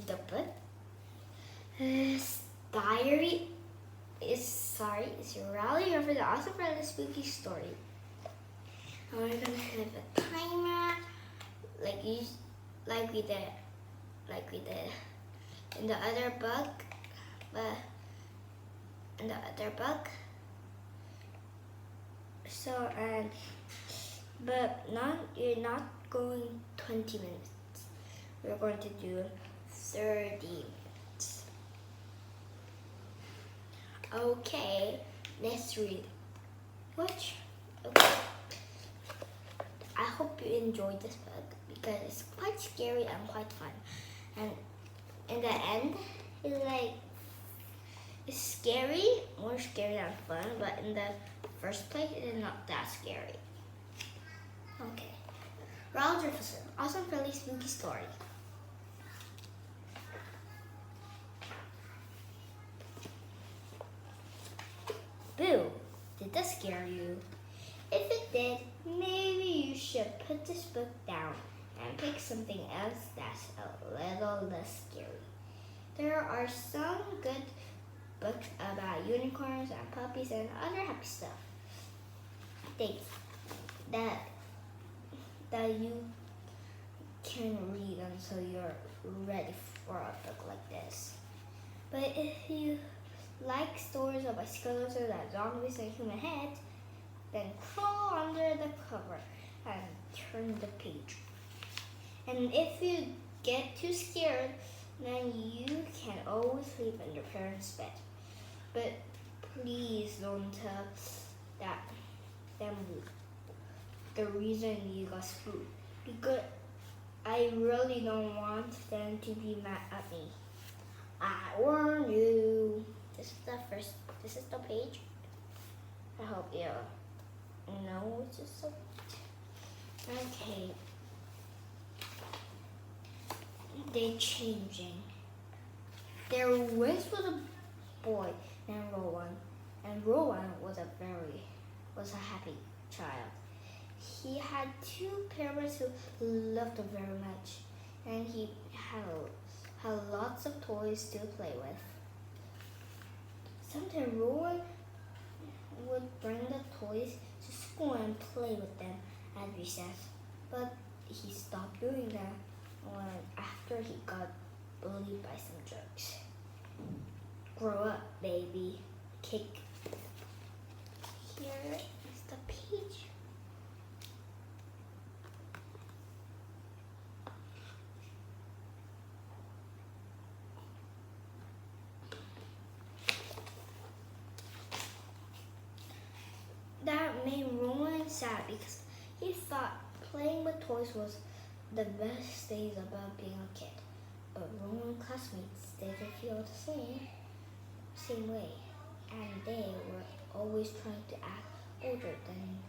the book. His diary is rally over the awesome friendly spooky story. And we're gonna have a timer like we did in the other book, but in the other book. So but you're not going 20 minutes. We're going to do 30 minutes. Okay, let's read. Okay. I hope you enjoyed this book because it's quite scary and quite fun. And in the end, it's scary, more scary than fun, but in the first place, it is not that scary. Okay. Ronald Jefferson, awesome friendly spooky story. Boo, did that scare you? If it did, maybe you should put this book down and pick something else that's a little less scary. There are some good books about unicorns and puppies and other happy stuff. Things that you can read until you're ready for a book like this. But if you like stories about skeletons and zombies and human heads, then crawl under the cover and turn the page. And if you get too scared, then you can always sleep in your parents' bed. But please don't tell them the reason you got spooked, because I really don't want them to be mad at me. I warn you. This is the page. I hope you know it's just so. Okay. They're changing. There once was a boy named Rowan, and Rowan was a happy child. He had two parents who loved him very much, and he had lots of toys to play with. Sometimes Rowan would bring the toys to school and play with them at recess, but he stopped doing that after he got bullied by some jerks. Grow up, baby. Kick. Here is the page. That made Rowan sad because he thought playing with toys was the best days about being a kid. But Rowan's classmates didn't feel the same way, and they were always trying to act older than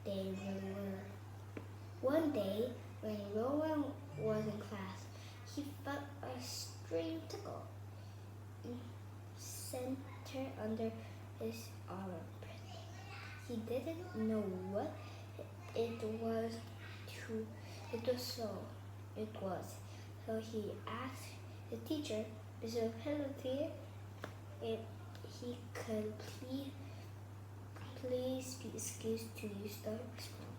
they really were. One day, when Rowan was in class, he felt a strange tickle centered under his armpit. He didn't know what it was. So he asked the teacher, Mr. Penalty, if he could please be excused to use the restroom.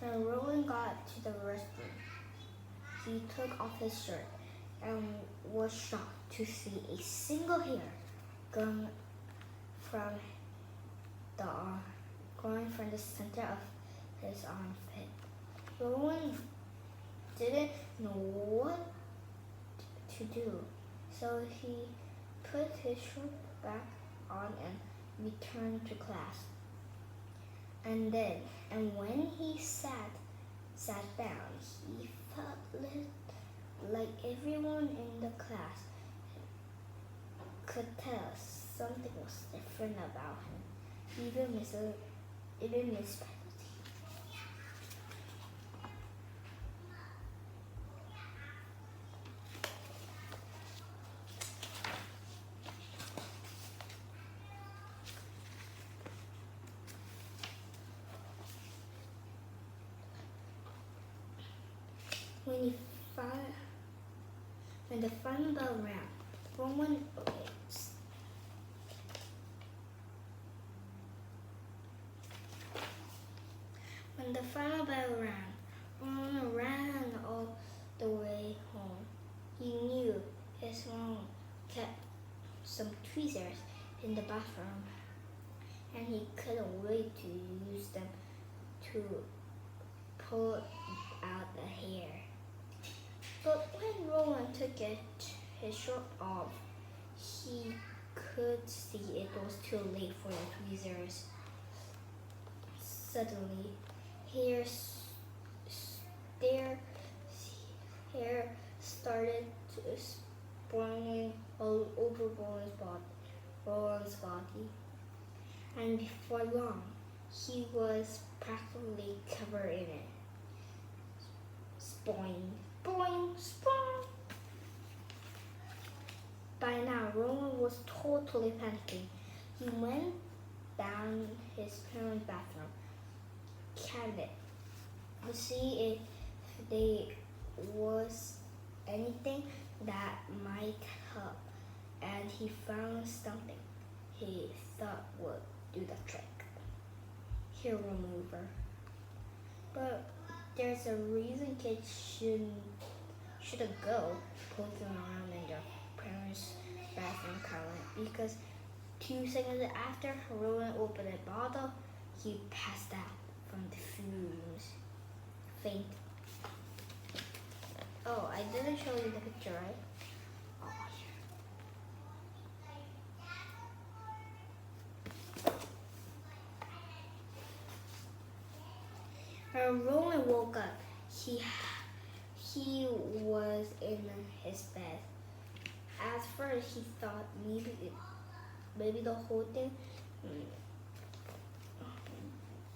When Rowan got to the restroom, he took off his shirt and was shocked to see a single hair growing from the center of his armpit. Rowan didn't know what to do, so he put his shirt back on and returned to class. And when he sat down, he felt like everyone in the class could tell something was different about him, even Miss Penalty. When he found, when the final bell rang, Roman when the final bell rang, Roman ran all the way home. He knew his mom kept some tweezers in the bathroom, and he couldn't wait to use them to pull out the hair. But when Rowan took his shirt off, he could see it was too late for the tweezers. Suddenly, hair started sprawling all over Rowan's body, and before long, he was practically covered in it. Boing, boing, spoing. By now, Rowan was totally panicking. He went down his parents' bathroom cabinet to see if there was anything that might help, and he found something he thought would do the trick. Hair remover. But there's a reason kids shouldn't go poking around in their parents' bathroom cabinet, because 2 seconds after Rowan opened the bottle, he passed out from the fumes. Faint. Oh, I didn't show you the picture, right? Oh, here. When Rowan woke up, he was in his bed. At first, he thought maybe the whole thing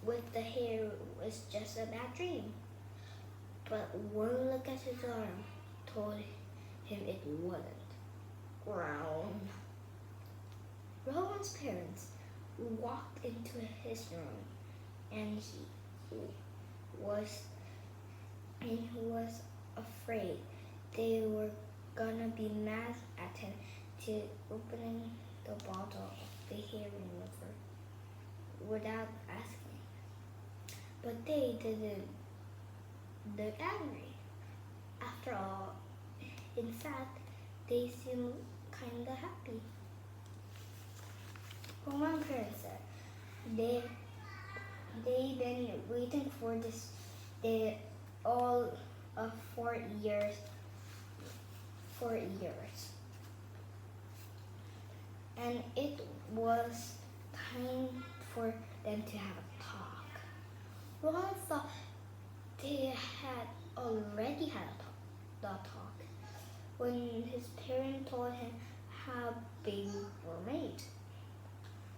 with the hair was just a bad dream. But one look at his arm told him it wasn't. Ground. Rowan's parents walked into his room, and he was afraid they were gonna be mad at him to opening the bottle of the hair remover without asking. But they didn't look angry. After all, in fact, they seemed kinda happy. Roman parents said they've been waiting for this day all of 4 years. 4 years. And it was time for them to have a talk. Ron thought they had already had the talk when his parents told him how babies were made.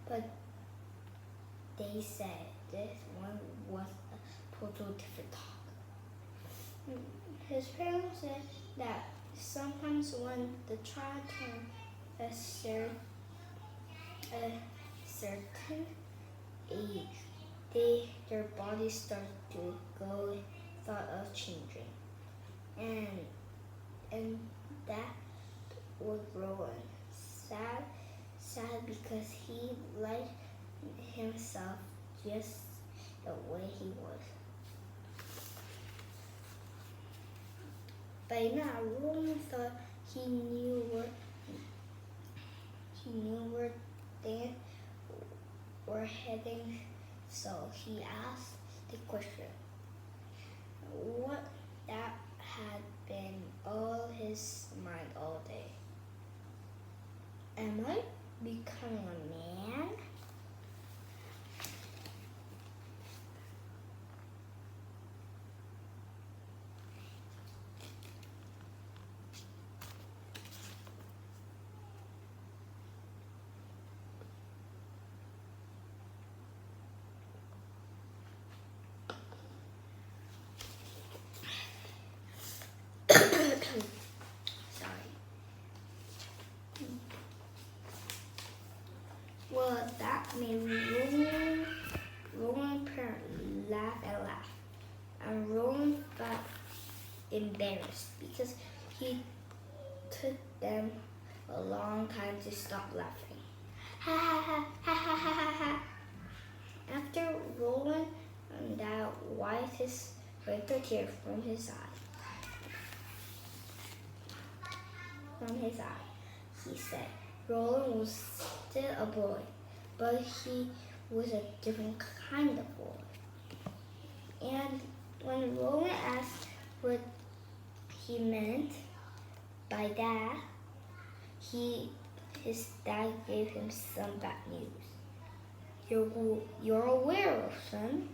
But they said this one was a total different talk. His parents said that sometimes when the child turns a certain age, their bodies start to go thought of changing, and that was Rowan. Sad because he liked himself just the way he was. By now, Rowan thought he knew where they were heading, so he asked the question. What that had been all his mind all day. Am I becoming a man? embarrassed because he took them a long time to stop laughing. Ha ha ha ha ha ha ha ha. After Roland found out wiped his winter tear from his eye. He said Roland was still a boy, but he was a different kind of boy. And when Roland asked what he meant by that, his dad gave him some bad news. You're a werewolf, son.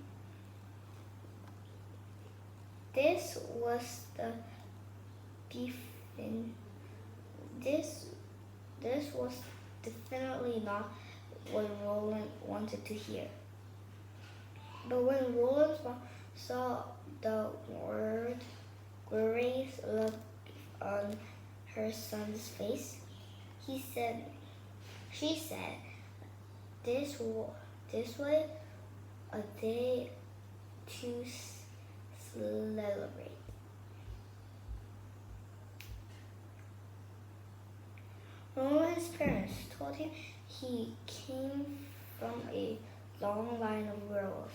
This was the This was definitely not what Roland wanted to hear. But when Roland saw the worried look on her son's face, she said, this was a day to celebrate. Roland's parents told him he came from a long line of werewolves,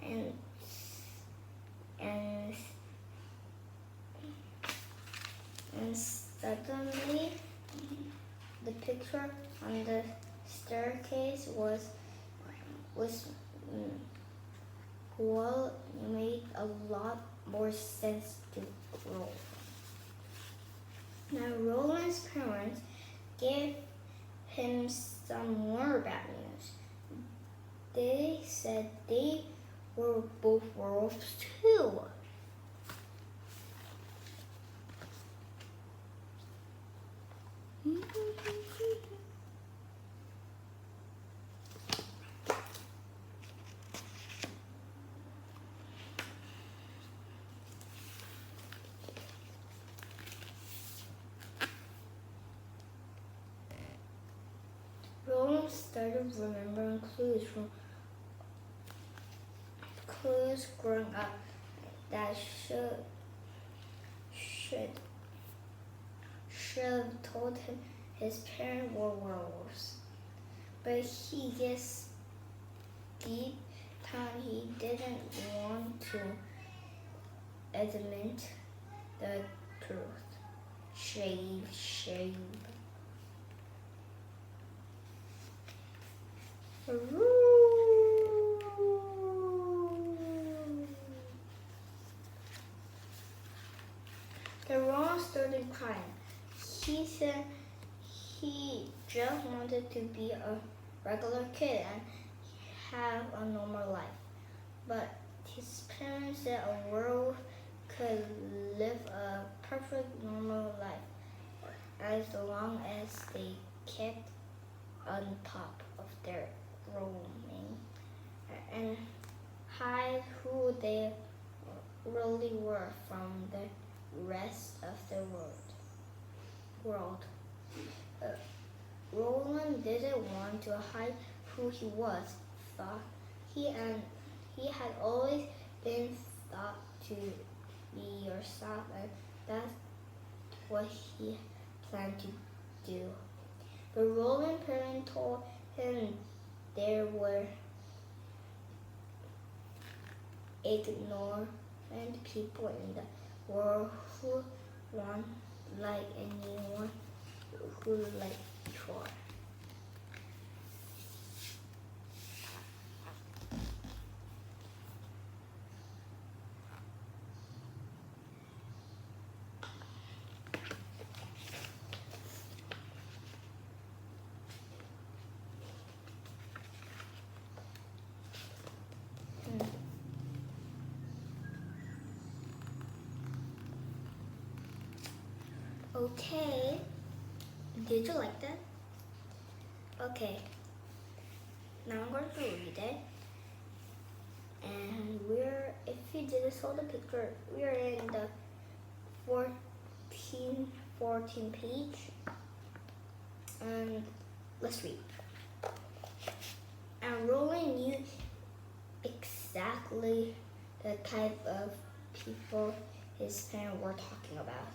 and suddenly the picture on the staircase was well, made a lot more sense to Roland. Now Roland's parents gave him some more bad news. They said they were both werewolves too. Roland started remembering clues growing up that should have told him his parents were werewolves. But he guessed deep down he didn't want to admit the truth. Shame. The Roland started crying. He said he just wanted to be a regular kid and have a normal life. But his parents said a werewolf could live a perfect normal life as long as they kept on top of their roaming and hide who they really were from the rest of the world. Roland didn't want to hide who he was. He had always been thought to be yourself, and that's what he planned to do. But Roland's parents told him there were ignorant people in the world who weren't like anyone who liked before. Okay, did you like that? Okay, now I'm going to read it. And if you didn't saw the picture, we're in the 14 page. And let's read. And Roland knew exactly the type of people his parents were talking about.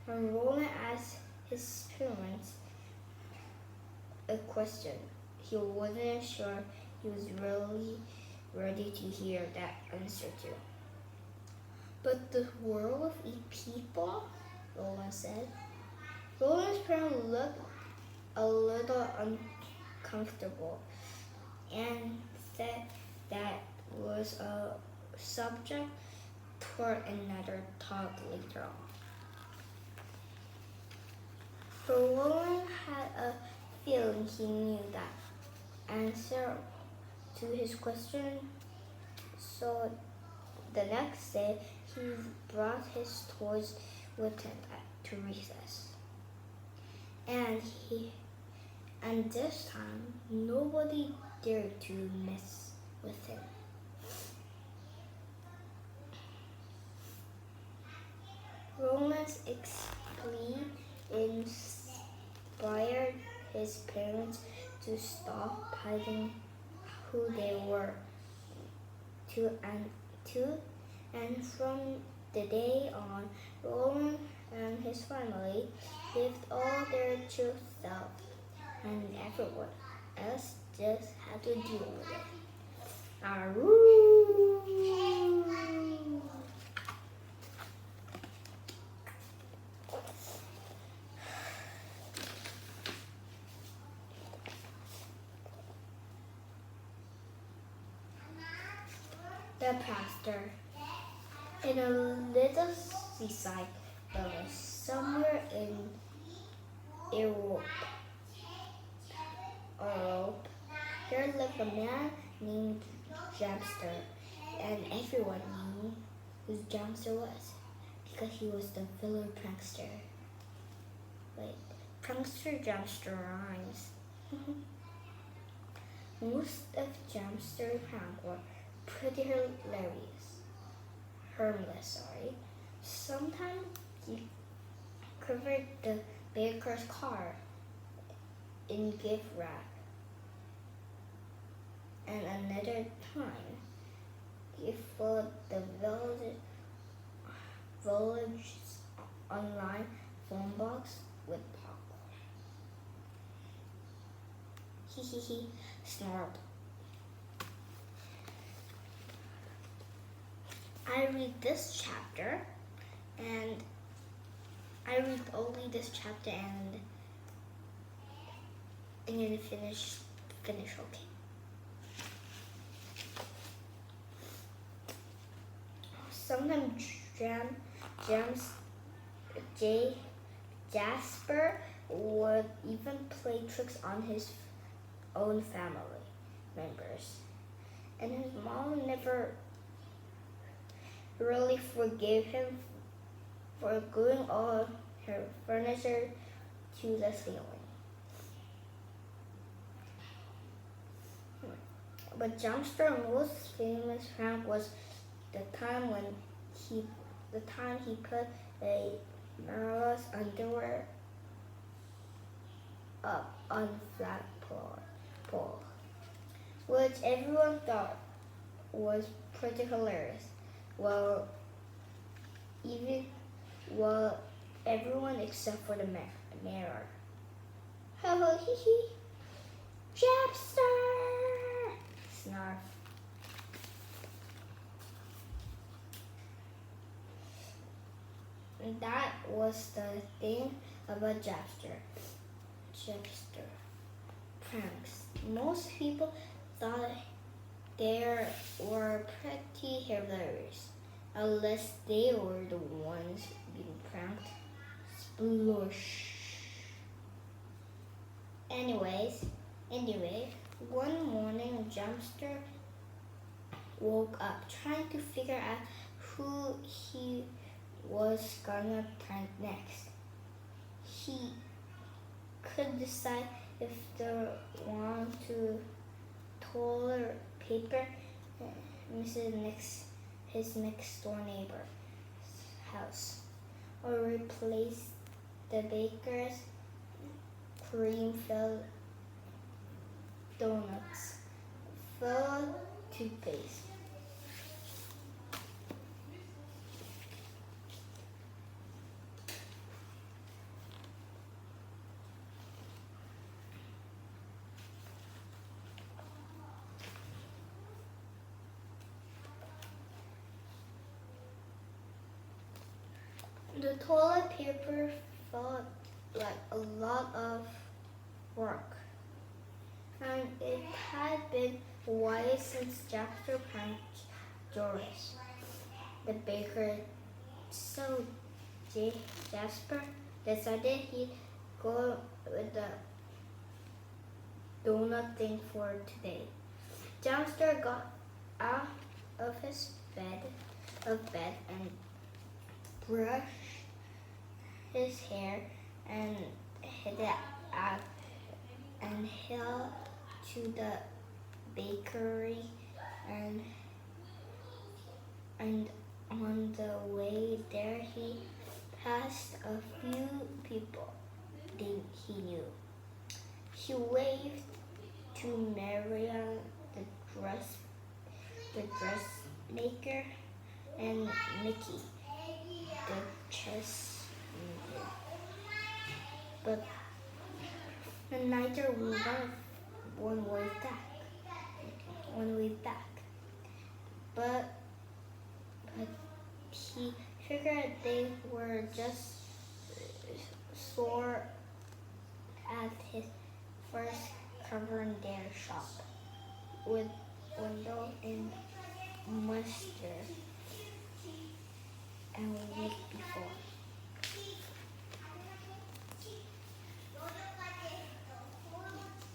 When Roland asked his parents a question he wasn't sure he was really ready to hear that answer to. But the world of people, Roland said. Roland's parents looked a little uncomfortable and said that was a subject for another talk later on. But Roland had a feeling he knew that answer to his question, so the next day he brought his toys with him to recess. And this time nobody dared to mess with him. Roland's plea inspired his parents to stop hiding who they were. And from the day on, Roland and his family lived all their true selves, and everyone else just had to deal with it. Aroo! The pastor. In a little seaside village somewhere in Europe, there lived a man named Jamster, and everyone knew who Jamster was because he was the village prankster. Wait, prankster Jamster rhymes. Most of Jamster's pranks were pretty harmless. Sometimes he covered the baker's car in gift wrap, and another time he filled the village's online phone box with popcorn. He snarled. I read this chapter, and I read only this chapter, and I'm gonna finish, okay? Sometimes Jasper would even play tricks on his own family members, and his mom never really forgave him for gluing all her furniture to the ceiling. But Jamster's most famous prank was the time he put a Marilla's underwear up on a flat pole, which everyone thought was pretty hilarious. Well, everyone except for the mirror. Ho ho hee hee. Jamster! Snarf. That was the thing about Jamster pranks. Most people thought they were pretty hilarious, unless they were the ones being pranked. Splosh. Anyway, one morning Jamster woke up trying to figure out who he was gonna prank next. He could decide if the one to toilet paper his next door neighbor's house, or replace the baker's cream-filled donuts full of toothpaste. The toilet paper felt like a lot of work, and it had been a while since Jasper pranked Doris, the baker. So Jasper decided he'd go with the donut thing for today. Jasper got out of his bed and brushed his hair and hid it out and headed to the bakery and on the way there he passed a few people he knew. He waved to Marian, the dressmaker, and Mickey, the chess maker. But neither one waved back. But he figured they were just sore at his first covering their shop with window in mustard and a week before.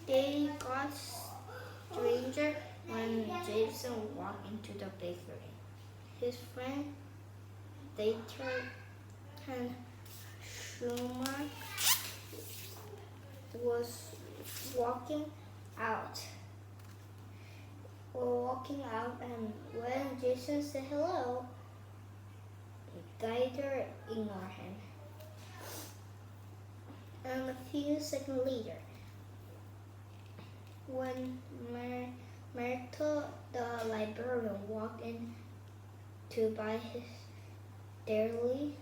They got stranger when Jason walked into the bakery. His friend Dieter and Schumann was walking out, and when Jason said hello, Dieter ignored him. And a few seconds later, when Myrtle, the librarian, walked in to buy his daily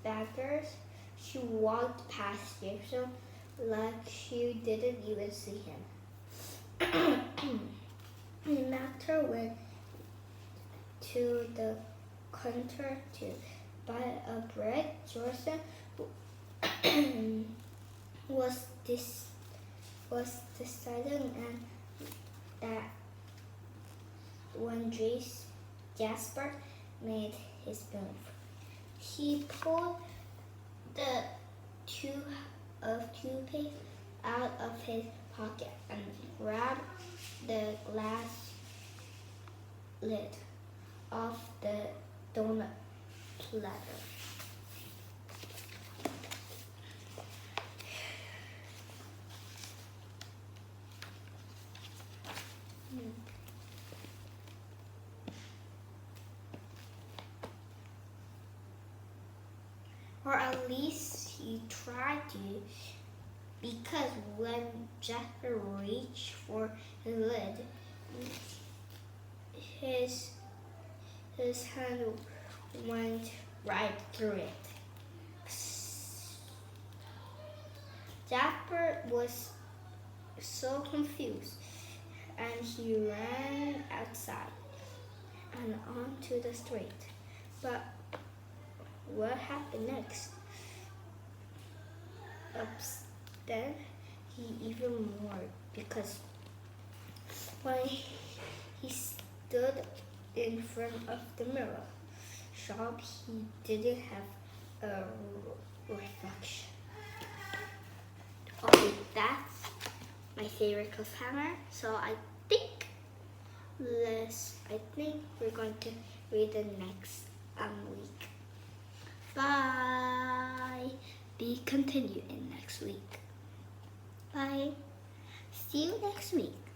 baggers, she walked past Jason like she didn't even see him. After went to the counter to buy a bread. Jason was deciding and that when Jasper made his move, he pulled the tube of toothpaste out of his pocket and grabbed the glass lid off the donut platter. Or at least he tried to, because when Jasper reached for the lid, his hand went right through it. Jasper was so confused, and he ran outside and onto the street. But what happened next? Upset he even more, because when he stood in front of the mirror shop, he didn't have a reflection. Okay, that's my favorite cliffhanger. So I think we're going to read the next week. Bye. Be continued in next week. Bye. See you next week.